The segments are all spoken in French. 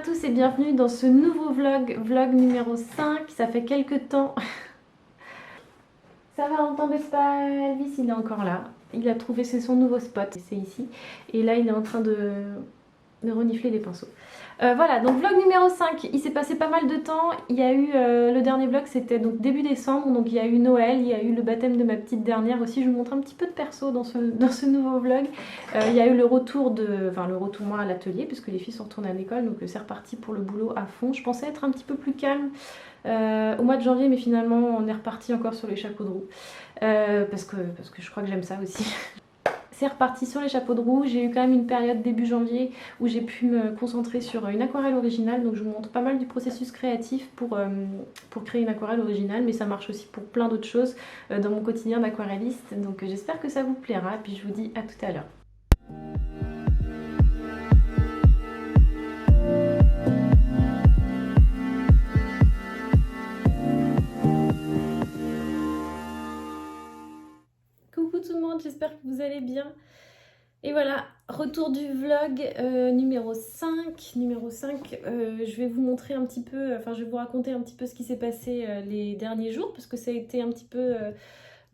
tous et bienvenue dans ce nouveau vlog numéro 5. Ça fait quelques temps. Ça va, on t'embête pas, Elvis, il est encore là. Il a trouvé, c'est son nouveau spot, c'est ici. Et là, il est en train de renifler les pinceaux. Voilà, donc vlog numéro 5, il s'est passé pas mal de temps. Il y a eu, le dernier vlog, c'était donc début décembre, donc il y a eu Noël, il y a eu le baptême de ma petite dernière aussi. Je vous montre un petit peu de perso dans ce nouveau vlog. Il y a eu le retour le retour moi à l'atelier, puisque les filles sont retournées à l'école, donc c'est reparti pour le boulot à fond. Je pensais être un petit peu plus calme au mois de janvier, mais finalement on est reparti encore sur les chapeaux de roue, parce que je crois que j'aime ça aussi. C'est reparti sur les chapeaux de roue. J'ai eu quand même une période début janvier où j'ai pu me concentrer sur une aquarelle originale. Donc je vous montre pas mal du processus créatif pour créer une aquarelle originale. Mais ça marche aussi pour plein d'autres choses dans mon quotidien d'aquarelliste. Donc j'espère que ça vous plaira. Et puis je vous dis à tout à l'heure. Coucou tout le monde, j'espère que vous allez bien. Et voilà, retour du vlog numéro 5. Je vais vous montrer un petit peu, enfin je vais vous raconter un petit peu ce qui s'est passé les derniers jours, parce que ça a été un petit peu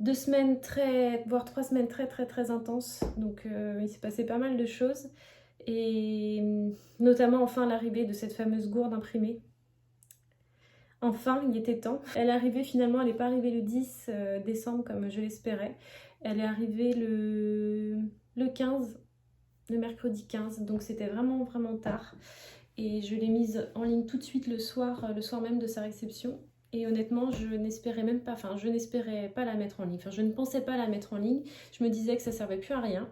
2 semaines voire 3 semaines très intenses. Donc il s'est passé pas mal de choses. Et notamment enfin l'arrivée de cette fameuse gourde imprimée. Enfin, il était temps. Elle est arrivée finalement, elle n'est pas arrivée le 10 décembre comme je l'espérais. Elle est arrivée le 15, le mercredi 15, donc c'était vraiment tard. Et je l'ai mise en ligne tout de suite le soir même de sa réception. Et honnêtement, je n'espérais pas la mettre en ligne. Enfin, je ne pensais pas la mettre en ligne. Je me disais que ça servait plus à rien.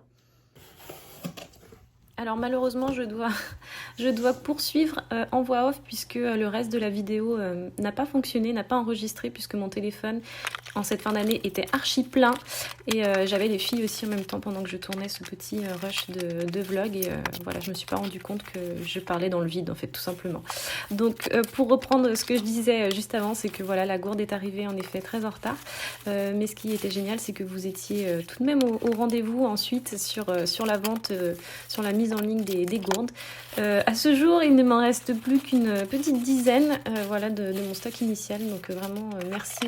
Alors malheureusement, je dois poursuivre en voix off puisque le reste de la vidéo n'a pas fonctionné, n'a pas enregistré puisque mon téléphone en cette fin d'année était archi plein et j'avais les filles aussi en même temps pendant que je tournais ce petit rush de vlog et voilà, je me suis pas rendu compte que je parlais dans le vide en fait, tout simplement. Donc pour reprendre ce que je disais juste avant, c'est que voilà, la gourde est arrivée en effet très en retard, mais ce qui était génial, c'est que vous étiez tout de même au rendez-vous ensuite sur la vente, sur la mise en ligne des gourdes. À ce jour, il ne m'en reste plus qu'une petite dizaine voilà, de mon stock initial. Donc vraiment, merci,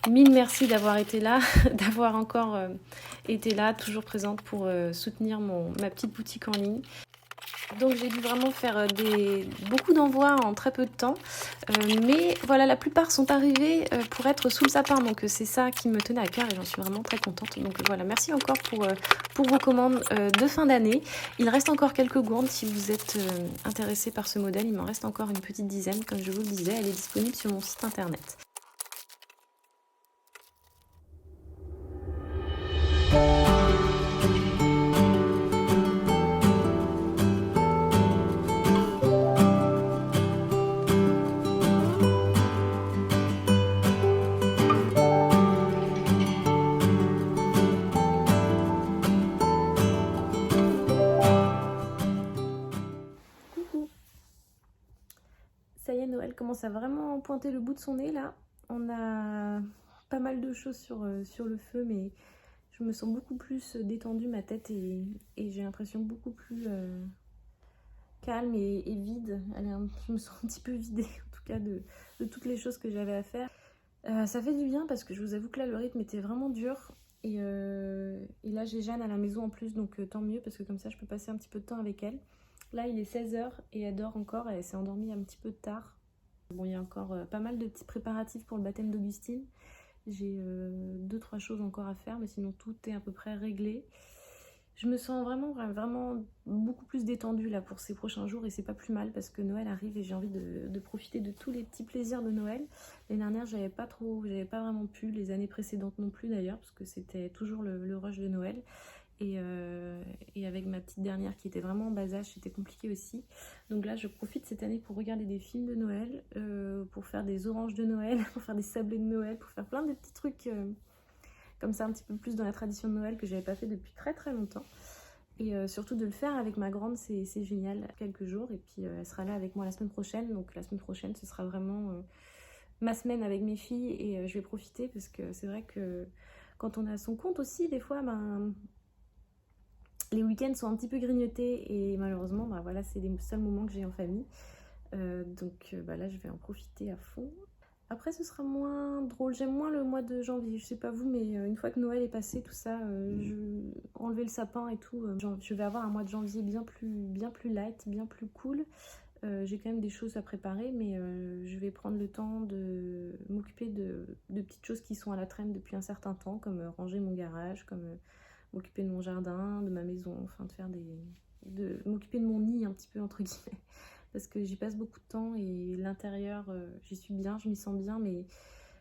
mille merci d'avoir été là, d'avoir encore été là, toujours présente pour soutenir ma petite boutique en ligne. Donc j'ai dû vraiment faire beaucoup d'envois en très peu de temps. Mais voilà, la plupart sont arrivés pour être sous le sapin. Donc c'est ça qui me tenait à cœur et j'en suis vraiment très contente. Donc voilà, merci encore pour vos commandes de fin d'année. Il reste encore quelques gourdes si vous êtes intéressé par ce modèle. Il m'en reste encore une petite dizaine, comme je vous le disais. Elle est disponible sur mon site internet. Ça y est, Noël commence à vraiment pointer le bout de son nez là. On a pas mal de choses sur le feu, mais je me sens beaucoup plus détendue, ma tête, et j'ai l'impression beaucoup plus calme et vide. Je me sens un petit peu vidée en tout cas de toutes les choses que j'avais à faire. Ça fait du bien parce que je vous avoue que là le rythme était vraiment dur. Et là j'ai Jeanne à la maison en plus, donc tant mieux parce que comme ça je peux passer un petit peu de temps avec elle. Là il est 16h et elle dort encore, elle s'est endormie un petit peu tard. Bon, il y a encore pas mal de petits préparatifs pour le baptême d'Augustine. J'ai 2-3 choses encore à faire, mais sinon tout est à peu près réglé. Je me sens vraiment beaucoup plus détendue là pour ces prochains jours et c'est pas plus mal parce que Noël arrive et j'ai envie de profiter de tous les petits plaisirs de Noël. L'année dernière j'avais pas vraiment pu, les années précédentes non plus d'ailleurs, parce que c'était toujours le rush de Noël. Et avec ma petite dernière qui était vraiment en bas âge, c'était compliqué aussi. Donc là je profite cette année pour regarder des films de Noël, pour faire des oranges de Noël, pour faire des sablés de Noël, pour faire plein de petits trucs comme ça un petit peu plus dans la tradition de Noël que j'avais pas fait depuis très longtemps. Et surtout de le faire avec ma grande, c'est génial, quelques jours. Et puis elle sera là avec moi la semaine prochaine. Donc la semaine prochaine ce sera vraiment ma semaine avec mes filles et je vais profiter parce que c'est vrai que quand on a son compte aussi, des fois les week-ends sont un petit peu grignotés et malheureusement voilà, c'est les seuls moments que j'ai en famille. Donc bah là je vais en profiter à fond. Après ce sera moins drôle, j'aime moins le mois de janvier, je sais pas vous, mais une fois que Noël est passé, tout ça, enlever le sapin et tout, je vais avoir un mois de janvier bien plus light, bien plus cool. J'ai quand même des choses à préparer, mais je vais prendre le temps de m'occuper de petites choses qui sont à la traîne depuis un certain temps, comme ranger mon garage, comme m'occuper de mon jardin, de ma maison, enfin de faire de m'occuper de mon nid un petit peu entre guillemets. Parce que j'y passe beaucoup de temps et l'intérieur, j'y suis bien, je m'y sens bien, mais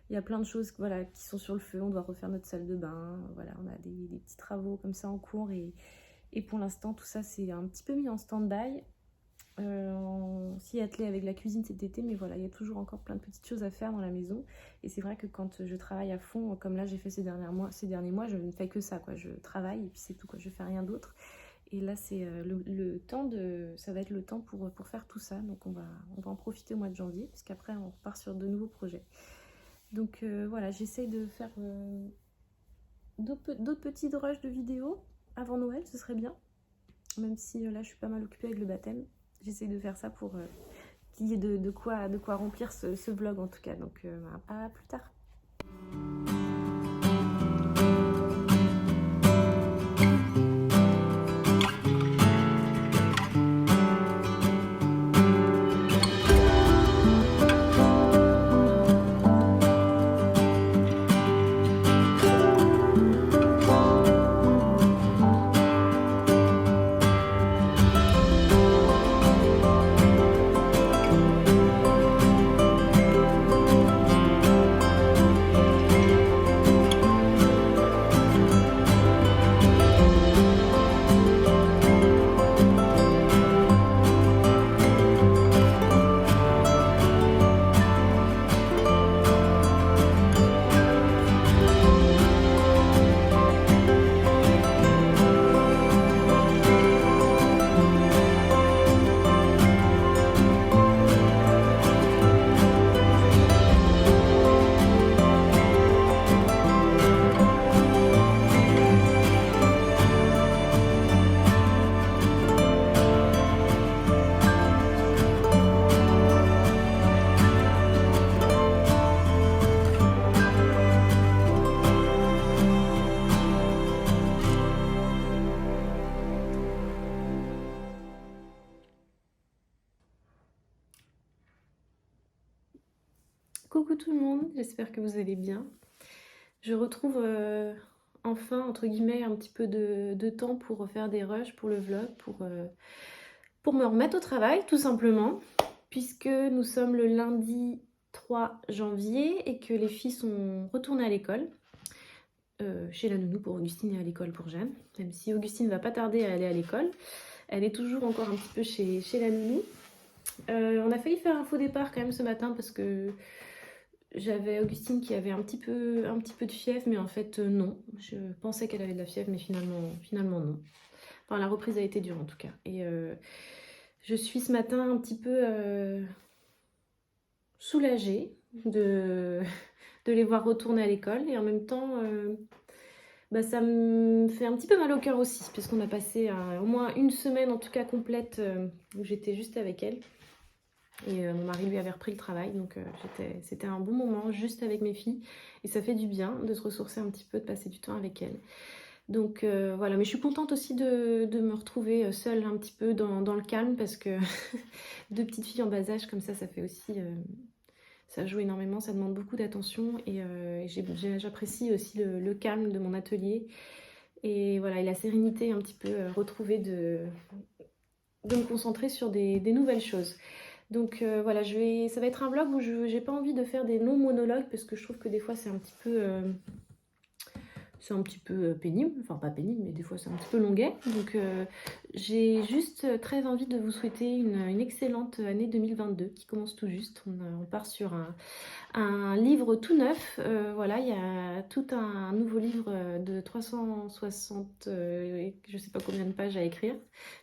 il y a plein de choses voilà, qui sont sur le feu. On doit refaire notre salle de bain, voilà, on a des petits travaux comme ça en cours et pour l'instant tout ça c'est un petit peu mis en stand-by. On s'y est attelé avec la cuisine cet été, mais voilà, il y a toujours encore plein de petites choses à faire dans la maison. Et c'est vrai que quand je travaille à fond, comme là j'ai fait ces derniers mois, je ne fais que ça, quoi. Je travaille et puis c'est tout, quoi. Je fais rien d'autre. Et là, c'est ça va être le temps pour faire tout ça. Donc on va en profiter au mois de janvier, puisqu'après on repart sur de nouveaux projets. Donc voilà, j'essaye de faire d'autres petites rushs de vidéos avant Noël, ce serait bien. Même si là je suis pas mal occupée avec le baptême. J'essaye de faire ça pour qu'il y ait de quoi remplir ce vlog en tout cas. Donc à plus tard. Coucou tout le monde, j'espère que vous allez bien. Je retrouve enfin, entre guillemets, un petit peu de temps pour refaire des rushs pour le vlog, pour me remettre au travail tout simplement, puisque nous sommes le lundi 3 janvier et que les filles sont retournées à l'école. Chez la nounou pour Augustine et à l'école pour Jeanne, même si Augustine va pas tarder à aller à l'école. Elle est toujours encore un petit peu chez la nounou. On a failli faire un faux départ quand même ce matin parce que j'avais Augustine qui avait un petit peu de fièvre, mais en fait non. Je pensais qu'elle avait de la fièvre, mais finalement non. Enfin, la reprise a été dure en tout cas. Et je suis ce matin un petit peu soulagée de les voir retourner à l'école. Et en même temps, bah, ça me fait un petit peu mal au cœur aussi, puisqu'on a passé au moins une semaine en tout cas complète où j'étais juste avec elle. Et mon mari lui avait repris le travail, donc c'était un bon moment juste avec mes filles. Et ça fait du bien de se ressourcer un petit peu, de passer du temps avec elles. Donc voilà, mais je suis contente aussi de me retrouver seule un petit peu dans le calme, parce que deux petites filles en bas âge comme ça fait aussi... ça joue énormément, ça demande beaucoup d'attention. Et j'apprécie aussi le calme de mon atelier. Et voilà, et la sérénité un petit peu retrouvée de me concentrer sur des nouvelles choses. Donc voilà, ça va être un vlog où j'ai pas envie de faire des longs monologues, parce que je trouve que des fois c'est un petit peu pénible, enfin pas pénible, mais des fois c'est un petit peu longuet. Donc j'ai juste très envie de vous souhaiter une excellente année 2022 qui commence tout juste. On part sur un livre tout neuf. Voilà, il y a tout un nouveau livre de 360, je sais pas combien de pages à écrire,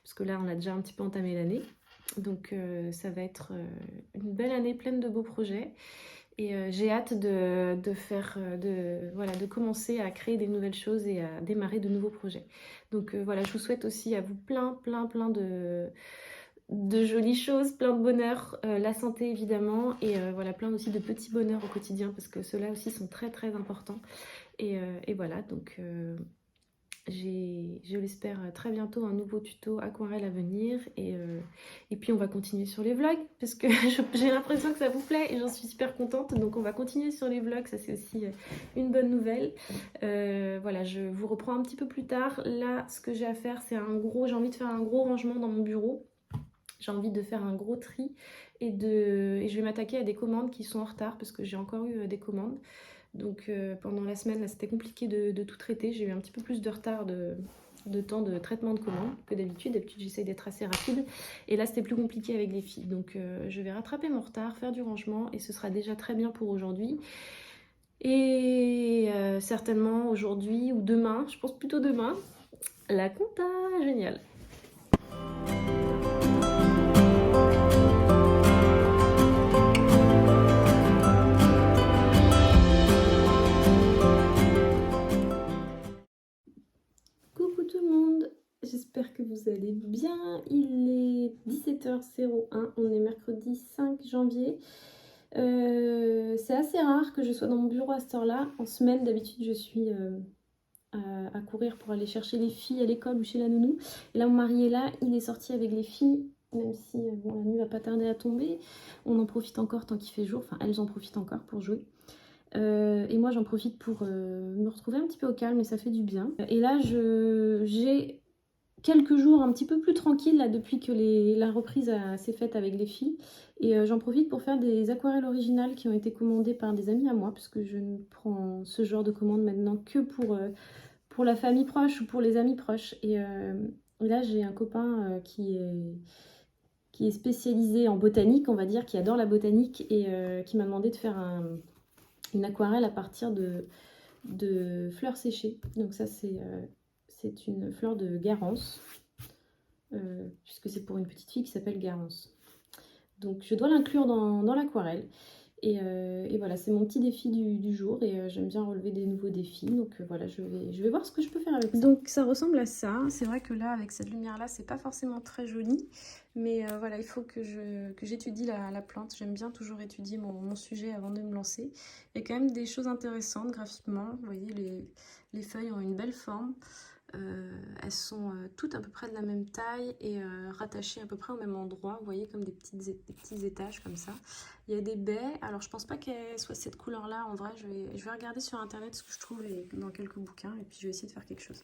parce que là on a déjà un petit peu entamé l'année. Donc ça va être une belle année pleine de beaux projets. Et j'ai hâte de commencer à créer des nouvelles choses et à démarrer de nouveaux projets. Donc voilà, je vous souhaite aussi à vous plein de jolies choses, plein de bonheur, la santé évidemment, et voilà, plein aussi de petits bonheurs au quotidien, parce que ceux-là aussi sont très très importants. Et voilà, donc j'ai, je l'espère, très bientôt un nouveau tuto aquarelle à venir. Et puis on va continuer sur les vlogs, parce que j'ai l'impression que ça vous plaît et j'en suis super contente. Donc on va continuer sur les vlogs, ça c'est aussi une bonne nouvelle. Voilà, je vous reprends un petit peu plus tard. Là, ce que j'ai à faire, c'est j'ai envie de faire un gros rangement dans mon bureau. J'ai envie de faire un gros tri et je vais m'attaquer à des commandes qui sont en retard, parce que j'ai encore eu des commandes. Donc pendant la semaine, là, c'était compliqué de tout traiter. J'ai eu un petit peu plus de retard de temps de traitement de commandes que d'habitude. D'habitude, j'essaye d'être assez rapide. Et là, c'était plus compliqué avec les filles. Donc je vais rattraper mon retard, faire du rangement, et ce sera déjà très bien pour aujourd'hui. Et certainement aujourd'hui ou demain, je pense plutôt demain, la compta, génial. Coucou tout le monde, j'espère que vous allez bien. Il est 17h01, on est mercredi 5 janvier. C'est assez rare que je sois dans mon bureau à cette heure-là. En semaine, d'habitude, je suis à courir pour aller chercher les filles à l'école ou chez la nounou. Et là, mon mari est là, il est sorti avec les filles, même si bon, la nuit va pas tarder à tomber. On en profite encore tant qu'il fait jour, enfin elles en profitent encore pour jouer. Et moi j'en profite pour me retrouver un petit peu au calme, et ça fait du bien. Et là j'ai quelques jours un petit peu plus tranquilles là, depuis que la reprise s'est faite avec les filles. Et j'en profite pour faire des aquarelles originales qui ont été commandées par des amis à moi, parce que je ne prends ce genre de commande maintenant que pour la famille proche ou pour les amis proches. Et là j'ai un copain qui est spécialisé en botanique, on va dire, qui adore la botanique, et qui m'a demandé de faire une aquarelle à partir de fleurs séchées. Donc ça c'est une fleur de Garance, puisque c'est pour une petite fille qui s'appelle Garance. Donc je dois l'inclure dans l'aquarelle. Et voilà, c'est mon petit défi du jour, et j'aime bien relever des nouveaux défis. Donc voilà, je vais voir ce que je peux faire avec ça. Donc ça ressemble à ça. C'est vrai que là, avec cette lumière-là, c'est pas forcément très joli. Mais voilà, il faut que j'étudie la plante. J'aime bien toujours étudier mon sujet avant de me lancer. Il y a quand même des choses intéressantes graphiquement. Vous voyez, les feuilles ont une belle forme. Elles sont toutes à peu près de la même taille et rattachées à peu près au même endroit, vous voyez, comme des petits étages comme ça. Il y a des baies, alors je pense pas qu'elles soient cette couleur là, en vrai je vais regarder sur internet ce que je trouve dans quelques bouquins, et puis je vais essayer de faire quelque chose.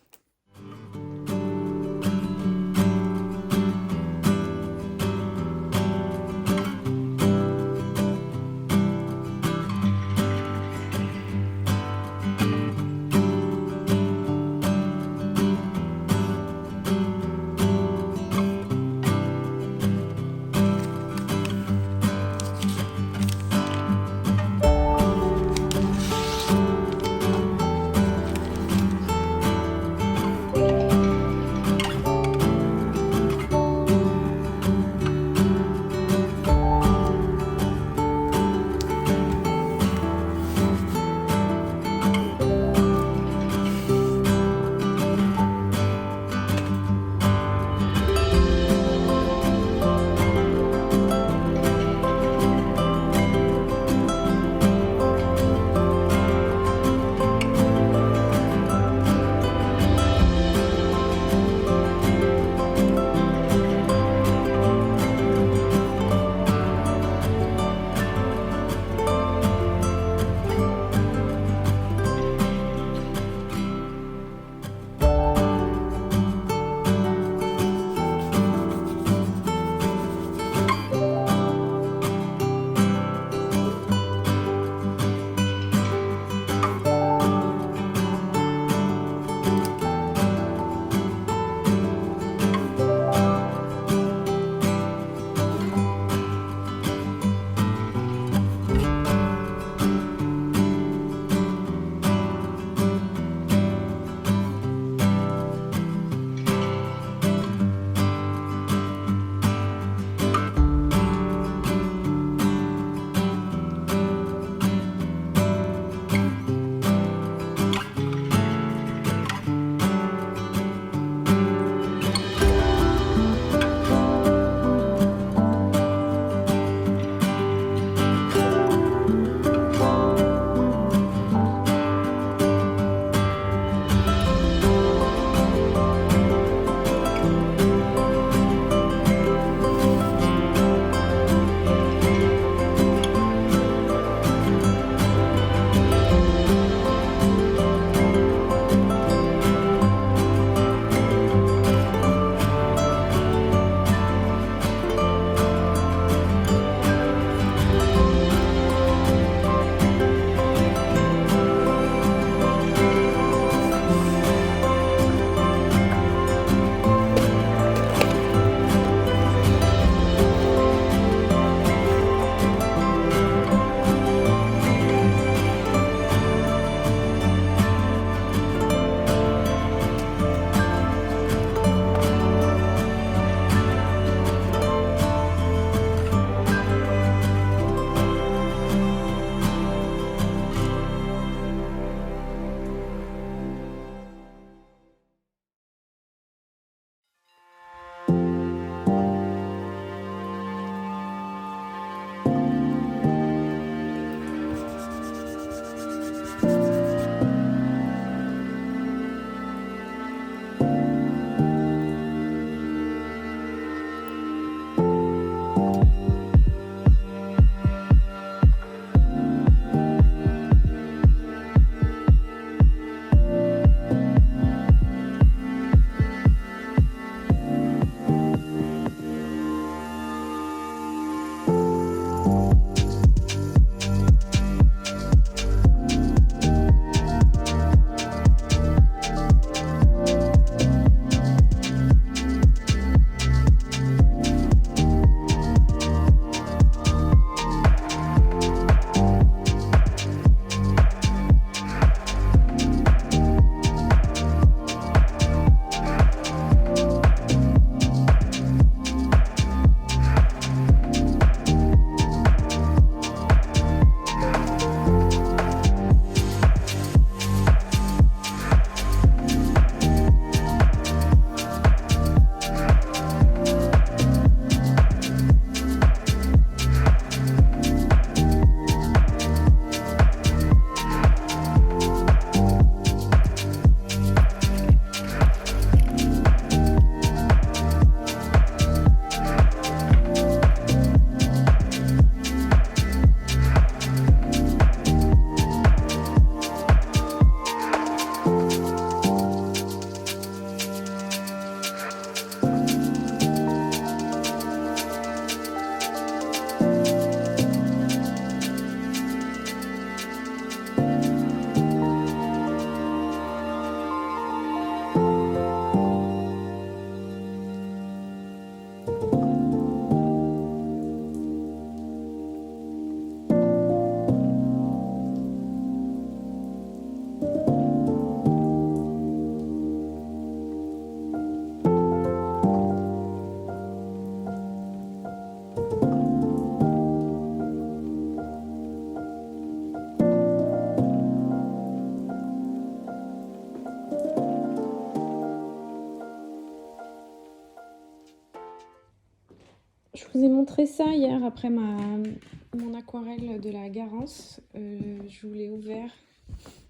Je vous ai montré ça hier après mon aquarelle de la Garance. Je vous l'ai ouvert,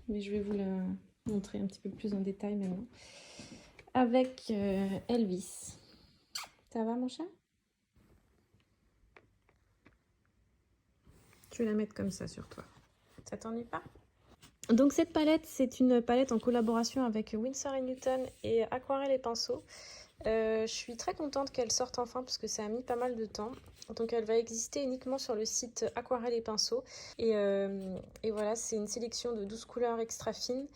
mais je vais vous la montrer un petit peu plus en détail maintenant. Avec Elvis. Ça va mon chat? Je vais la mettre comme ça sur toi. Ça t'ennuie pas? Donc cette palette, c'est une palette en collaboration avec Winsor & Newton et Aquarelle et Pinceau. Je suis très contente qu'elle sorte enfin parce que ça a mis pas mal de temps. Donc elle va exister uniquement sur le site Aquarelle et Pinceau. Et voilà, c'est une sélection de 12 couleurs extra fines.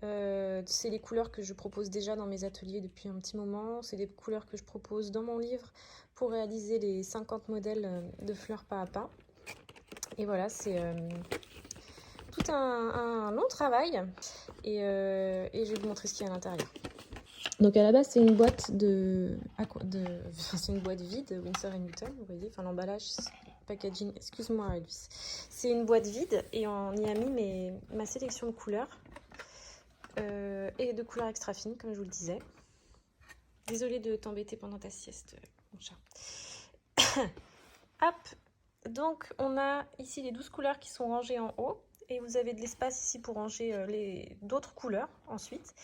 C'est les couleurs que je propose déjà dans mes ateliers depuis un petit moment. C'est des couleurs que je propose dans mon livre pour réaliser les 50 modèles de fleurs pas à pas. Et voilà, c'est tout un long travail. Et je vais vous montrer ce qu'il y a à l'intérieur. Donc à la base c'est une boîte c'est une boîte vide Winsor & Newton, vous voyez, enfin l'emballage, packaging, excuse-moi Elvis. C'est une boîte vide et on y a mis ma sélection de couleurs et de couleurs extra fines comme je vous le disais. Désolée de t'embêter pendant ta sieste mon chat. Hop, donc on a ici les 12 couleurs qui sont rangées en haut et vous avez de l'espace ici pour ranger d'autres couleurs ensuite.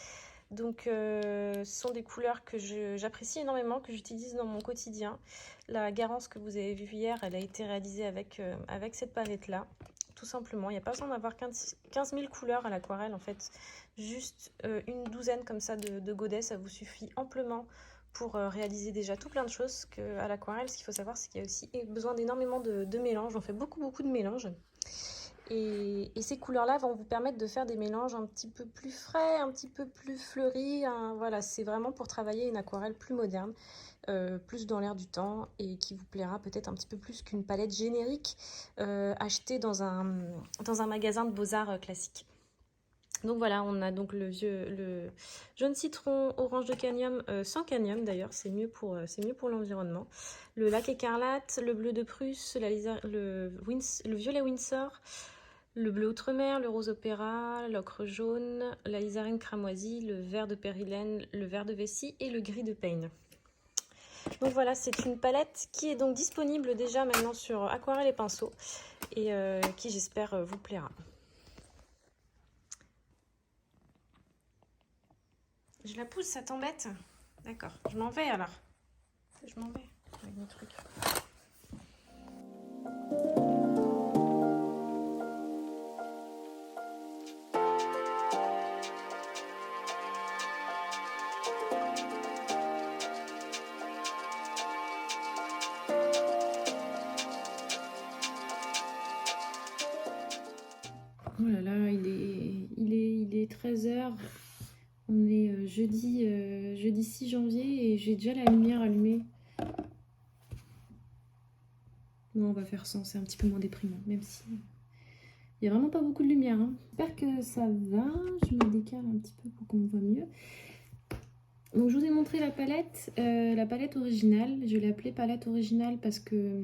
Donc ce sont des couleurs que j'apprécie énormément, que j'utilise dans mon quotidien. La Garance que vous avez vue hier, elle a été réalisée avec cette palette là, tout simplement. Il n'y a pas besoin d'avoir 15 000 couleurs à l'aquarelle en fait. Juste une douzaine comme ça de godets, ça vous suffit amplement pour réaliser déjà tout plein de choses à l'aquarelle. Ce qu'il faut savoir, c'est qu'il y a aussi besoin d'énormément de mélanges. On fait beaucoup de mélanges. Et ces couleurs-là vont vous permettre de faire des mélanges un petit peu plus frais, un petit peu plus fleuris. Voilà, c'est vraiment pour travailler une aquarelle plus moderne, plus dans l'air du temps et qui vous plaira peut-être un petit peu plus qu'une palette générique achetée dans un magasin de beaux-arts classique. Donc voilà, on a donc le jaune citron, orange de cadmium, sans cadmium d'ailleurs, c'est mieux pour l'environnement. Le lac écarlate, le bleu de Prusse, le violet Windsor, le bleu Outremer, le rose opéra, l'ocre jaune, la lizarine cramoisie, le vert de périlène, le vert de vessie et le gris de Payne. Donc voilà, c'est une palette qui est donc disponible déjà maintenant sur Aquarelle et Pinceau et qui j'espère vous plaira. Je la pousse, ça t'embête? D'accord, je m'en vais alors. Je m'en vais avec mes trucs. Oh là là, il est 13h. On est jeudi 6 janvier et j'ai déjà la lumière allumée. Non, on va faire sans, c'est un petit peu moins déprimant, même si il n'y a vraiment pas beaucoup de lumière. J'espère que ça va. Je me décale un petit peu pour qu'on me voit mieux. Donc je vous ai montré la palette originale. Je l'ai appelée palette originale parce que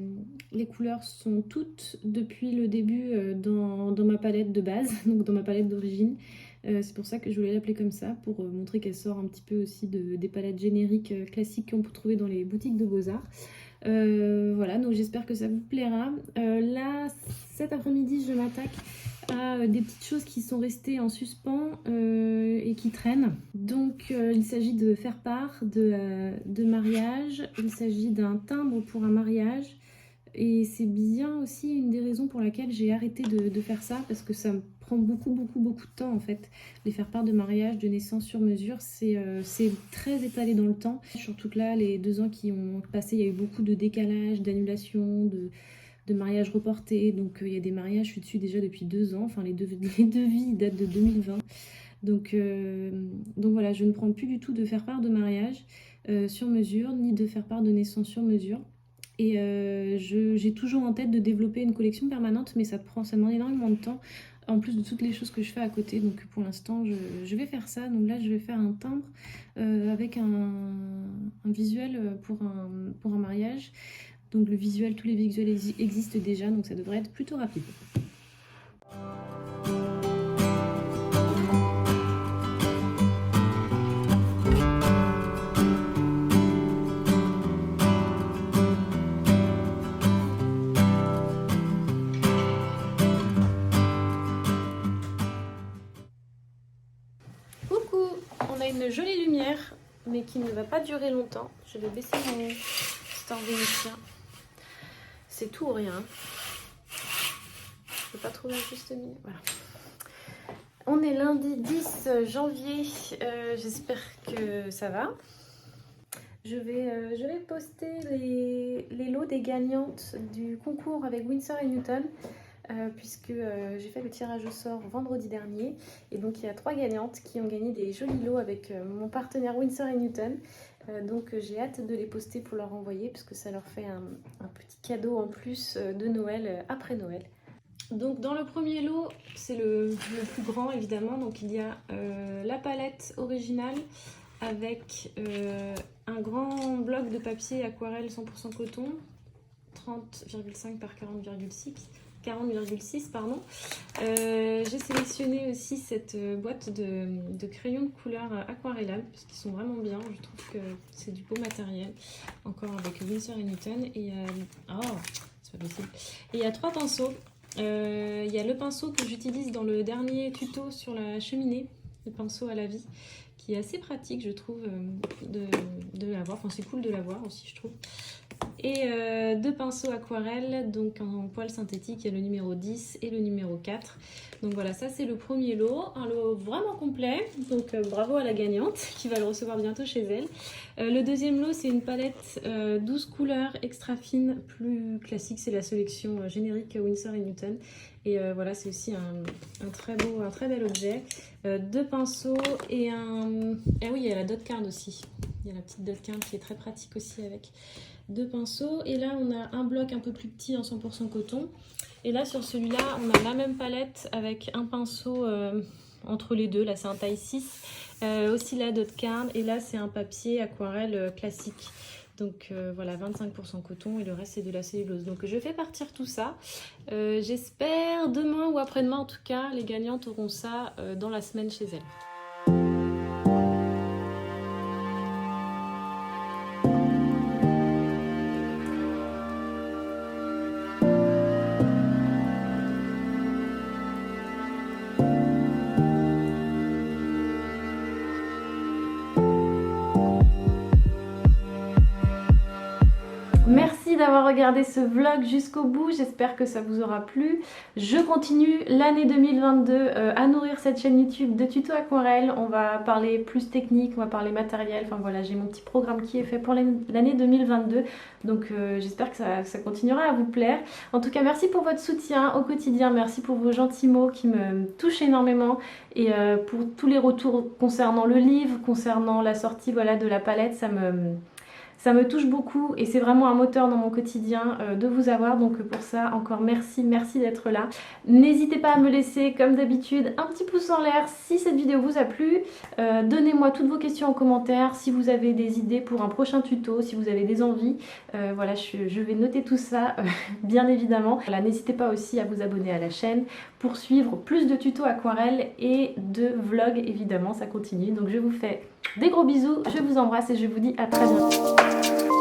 les couleurs sont toutes depuis le début dans ma palette de base, donc dans ma palette d'origine. C'est pour ça que je voulais l'appeler comme ça, pour montrer qu'elle sort un petit peu aussi des palettes génériques classiques qu'on peut trouver dans les boutiques de Beaux-Arts. Voilà, donc j'espère que ça vous plaira. Là, cet après-midi, je m'attaque à des petites choses qui sont restées en suspens et qui traînent. Donc il s'agit de faire part de mariage, il s'agit d'un timbre pour un mariage. Et c'est bien aussi une des raisons pour laquelle j'ai arrêté de faire ça, parce que ça me prend beaucoup de temps en fait. Les faire part de mariage, de naissance sur mesure, c'est très étalé dans le temps. Surtout que là, les 2 ans qui ont passé, il y a eu beaucoup de décalage, d'annulation, de mariages reportés. Donc il y a des mariages, je suis dessus déjà depuis 2 ans, enfin les devis datent de 2020. Donc voilà, je ne prends plus du tout de faire part de mariage sur mesure, ni de faire part de naissance sur mesure. Et j'ai toujours en tête de développer une collection permanente, mais ça demande énormément de temps, en plus de toutes les choses que je fais à côté. Donc pour l'instant, je vais faire ça. Donc là, je vais faire un timbre avec un visuel pour un mariage. Donc le visuel, tous les visuels existent déjà, donc ça devrait être plutôt rapide. on a une jolie lumière, mais qui ne va pas durer longtemps. Je vais baisser mon store vénitien. C'est tout ou rien. Je peux pas trouver un juste milieu. Voilà. On est lundi 10 janvier. J'espère que ça va. Je vais poster les lots des gagnantes du concours avec Winsor & Newton. Puisque j'ai fait le tirage au sort vendredi dernier et donc il y a 3 gagnantes qui ont gagné des jolis lots avec mon partenaire Winsor & Newton. Donc j'ai hâte de les poster pour leur envoyer parce que ça leur fait un petit cadeau en plus de Noël après Noël. Donc dans le premier lot, c'est le plus grand évidemment, donc il y a la palette originale avec un grand bloc de papier aquarelle 100% coton, 30,5 par 40,6 pardon. J'ai sélectionné aussi cette boîte de crayons de couleur aquarellables parce qu'ils sont vraiment bien, je trouve que c'est du beau matériel, encore avec Winsor & Newton. Et c'est pas possible. Et il y a 3 pinceaux. Il y a le pinceau que j'utilise dans le dernier tuto sur la cheminée, le pinceau à la vie, qui est assez pratique je trouve de l'avoir, enfin c'est cool de l'avoir aussi je trouve. Et 2 pinceaux aquarelles, donc en poil synthétique, il y a le numéro 10 et le numéro 4. Donc voilà, ça c'est le premier lot, un lot vraiment complet, donc bravo à la gagnante qui va le recevoir bientôt chez elle. Le deuxième lot, c'est une palette 12 couleurs extra fine, plus classique, c'est la sélection générique Winsor & Newton. Et voilà, c'est aussi un très bel objet. 2 pinceaux et un... Ah oui, il y a la dot card aussi, il y a la petite dot card qui est très pratique aussi avec. 2 pinceaux et là on a un bloc un peu plus petit en 100% coton et là sur celui-là on a la même palette avec un pinceau entre les deux, là c'est un taille 6, aussi la dot card et là c'est un papier aquarelle classique, donc voilà 25% coton et le reste c'est de la cellulose. Donc je fais partir tout ça, j'espère demain ou après-demain, en tout cas les gagnantes auront ça dans la semaine chez elles. Merci d'avoir regardé ce vlog jusqu'au bout, j'espère que ça vous aura plu. Je continue l'année 2022 à nourrir cette chaîne YouTube de tutos aquarelle. On va parler plus technique, on va parler matériel, enfin voilà, j'ai mon petit programme qui est fait pour l'année 2022. Donc j'espère que ça continuera à vous plaire. En tout cas, merci pour votre soutien au quotidien, merci pour vos gentils mots qui me touchent énormément. Et pour tous les retours concernant le livre, concernant la sortie voilà, de la palette, ça me touche beaucoup et c'est vraiment un moteur dans mon quotidien de vous avoir. Donc pour ça, encore merci d'être là. N'hésitez pas à me laisser, comme d'habitude, un petit pouce en l'air si cette vidéo vous a plu. Donnez-moi toutes vos questions en commentaire, si vous avez des idées pour un prochain tuto, si vous avez des envies. Voilà, je vais noter tout ça, bien évidemment. Voilà, n'hésitez pas aussi à vous abonner à la chaîne pour suivre plus de tutos aquarelles et de vlogs, évidemment, ça continue. Donc je vous fais des gros bisous, je vous embrasse et je vous dis à très bientôt.